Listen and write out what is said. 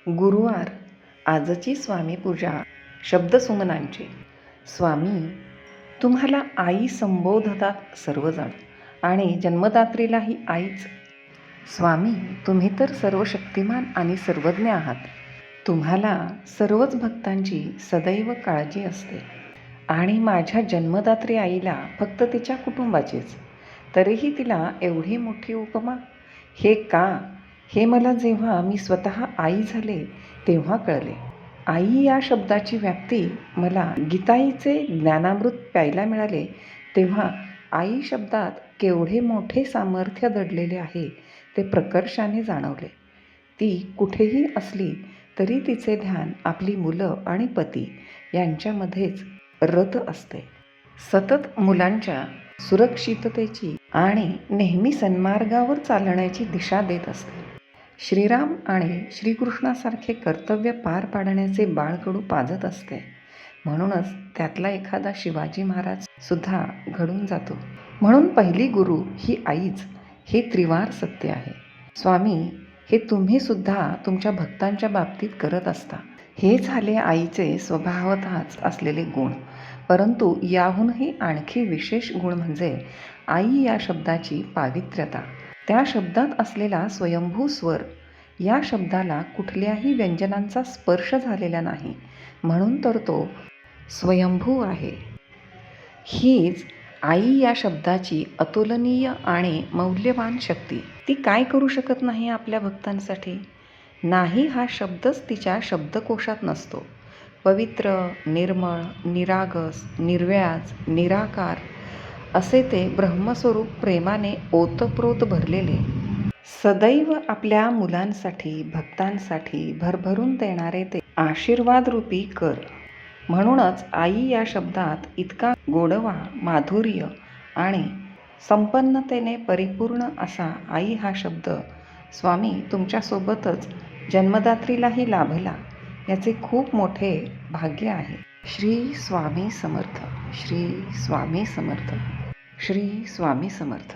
गुरुवार आजची स्वामी पूजा शब्दसुमनांची. स्वामी, तुम्हाला आई संबोधतात सर्वजण आणि जन्मदात्रीलाही आईच. स्वामी, तुम्ही तर सर्वशक्तिमान आणि सर्वज्ञ आहात. तुम्हाला सर्वच भक्तांची सदैव काळजी असते आणि माझ्या जन्मदात्री आईला फक्त तिच्या कुटुंबाचीच, तरीही तिला एवढी मोठी उपमा. हे का, हे मला जेव्हा मी स्वतः आई झाले तेव्हा कळले. आई या शब्दाची व्याप्ती मला गीताईचे ज्ञानामृत प्यायला मिळाले तेव्हा आई शब्दात केवढे मोठे सामर्थ्य दडलेले आहे ते प्रकर्षाने जाणवले. ती कुठेही असली तरी तिचे ध्यान आपली मुलं आणि पती यांच्यामध्येच रत असते. सतत मुलांच्या सुरक्षिततेची आणि नेहमी सन्मार्गावर चालण्याची दिशा देत असते. श्रीराम आणि श्रीकृष्णासारखे कर्तव्य पार पाडण्याचे बाळकडू पाजत असते. म्हणूनच त्यातला एखादा शिवाजी महाराज सुद्धा घडून जातो. म्हणून पहिली गुरु ही आईच, हे त्रिवार सत्य आहे. स्वामी, हे तुम्ही सुद्धा तुमच्या भक्तांच्या बाबतीत करत असता. हे झाले आईचे स्वभावतःच असलेले गुण. परंतु याहूनही आणखी विशेष गुण म्हणजे आई या शब्दाची पावित्र्यता. त्या शब्दात असलेला स्वयंभू स्वर. या शब्दाला कुठल्याही व्यंजनांचा स्पर्श झालेला नाही, म्हणून तर तो स्वयंभू आहे. हीच आई या शब्दाची अतुलनीय आणि मौल्यवान शक्ती. ती काय करू शकत नाही आपल्या भक्तांसाठी? नाही हा शब्दच तिच्या शब्दकोशात नसतो. पवित्र, निर्मळ, निरागस, निर्व्याज, निराकार असे ते ब्रह्मस्वरूप प्रेमाने ओतप्रोत भरलेले, सदैव आपल्या मुलांसाठी भक्तांसाठी भरभरून देणारे ते आशीर्वादरूपी कर. म्हणूनच आई या शब्दात इतका गोडवा, माधुर्य आणि संपन्नतेने परिपूर्ण असा आई हा शब्द स्वामी तुमच्यासोबतच जन्मदात्रीलाही लाभला, याचे खूप मोठे भाग्य आहे. श्री स्वामी समर्थ. श्री स्वामी समर्थ. श्री स्वामी समर्थ.